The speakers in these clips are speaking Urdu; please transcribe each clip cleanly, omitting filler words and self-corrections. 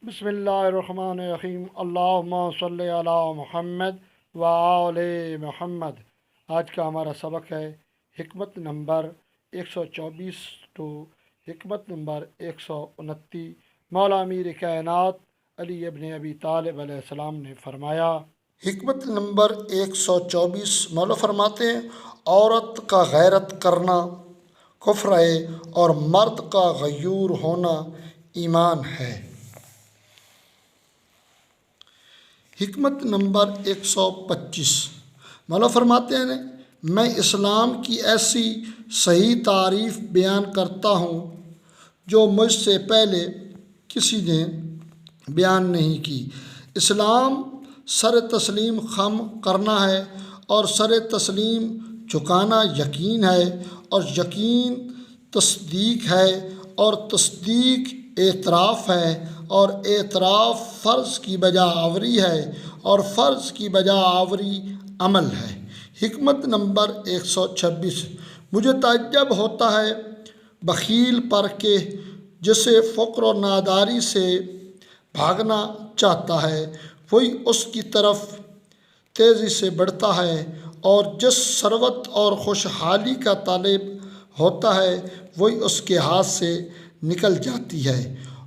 بسم اللہ الرحمن الرحیم، اللہم صلی علی محمد وآل محمد۔ آج کا ہمارا سبق ہے حکمت نمبر 124 ٹو حکمت نمبر 129۔ مولا امیر کائنات علی ابن ابی طالب علیہ السلام نے فرمایا، حکمت نمبر 124 مولا فرماتے ہیں، عورت کا غیرت کرنا کفر ہے اور مرد کا غیور ہونا ایمان ہے۔ حکمت نمبر 125 مولا فرماتے ہیں، میں اسلام کی ایسی صحیح تعریف بیان کرتا ہوں جو مجھ سے پہلے کسی نے بیان نہیں کی۔ اسلام سر تسلیم خم کرنا ہے اور سر تسلیم جھکانا یقین ہے، اور یقین تصدیق ہے، اور تصدیق اعتراف ہے، اور اعتراف فرض کی بجا آوری ہے، اور فرض کی بجا آوری عمل ہے۔ حکمت نمبر 126 مجھے تعجب ہوتا ہے بخیل پر کہ جسے فقر و ناداری سے بھاگنا چاہتا ہے وہی اس کی طرف تیزی سے بڑھتا ہے، اور جس ثروت اور خوشحالی کا طالب ہوتا ہے وہی اس کے ہاتھ سے نکل جاتی ہے،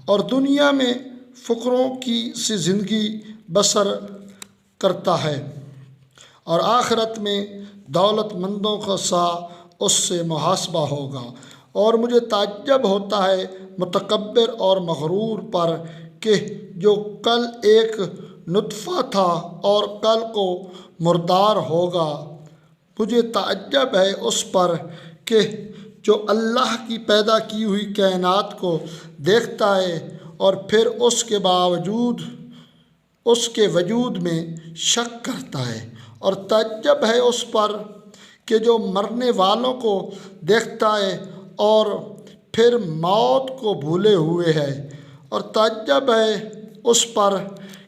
اور دنیا میں فقروں کی سی زندگی بسر کرتا ہے، اور آخرت میں دولت مندوں کا سا اس سے محاسبہ ہوگا۔ اور مجھے تعجب ہوتا ہے متکبر اور مغرور پر کہ جو کل ایک نطفہ تھا اور کل کو مردار ہوگا۔ مجھے تعجب ہے اس پر کہ جو اللہ کی پیدا کی ہوئی کائنات کو دیکھتا ہے اور پھر اس کے باوجود اس کے وجود میں شک کرتا ہے، اور تعجب ہے اس پر کہ جو مرنے والوں کو دیکھتا ہے اور پھر موت کو بھولے ہوئے ہے، اور تعجب ہے اس پر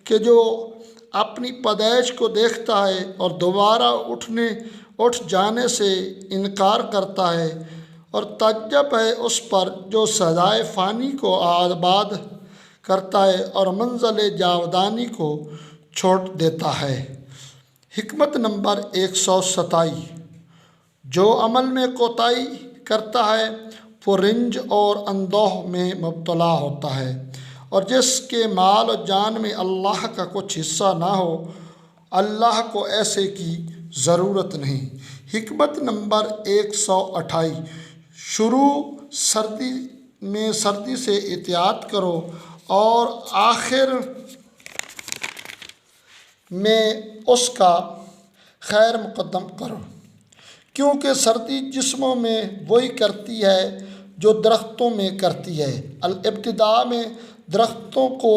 کہ جو اپنی پیدائش کو دیکھتا ہے اور دوبارہ اٹھ جانے سے انکار کرتا ہے، اور تعجب ہے اس پر جو سزائے فانی کو آباد کرتا ہے اور منزل جاودانی کو چھوڑ دیتا ہے۔ حکمت نمبر 127 جو عمل میں کوتاہی کرتا ہے وہ رنج اور اندوہ میں مبتلا ہوتا ہے، اور جس کے مال و جان میں اللہ کا کچھ حصہ نہ ہو اللہ کو ایسے کی ضرورت نہیں۔ حکمت نمبر 128 شروع سردی سے احتیاط کرو اور آخر میں اس کا خیر مقدم کرو، کیونکہ سردی جسموں میں وہی کرتی ہے جو درختوں میں کرتی ہے۔ ابتداء میں درختوں کو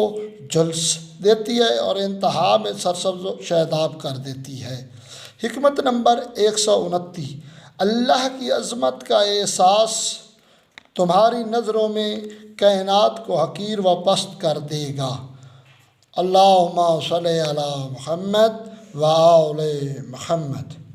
جھلس دیتی ہے اور انتہا میں سرسبز و شاداب کر دیتی ہے۔ حکمت نمبر 129 اللہ کی عظمت کا احساس تمہاری نظروں میں کائنات کو حقیر و پست کر دے گا۔ اللہم صلی علی محمد وآل محمد۔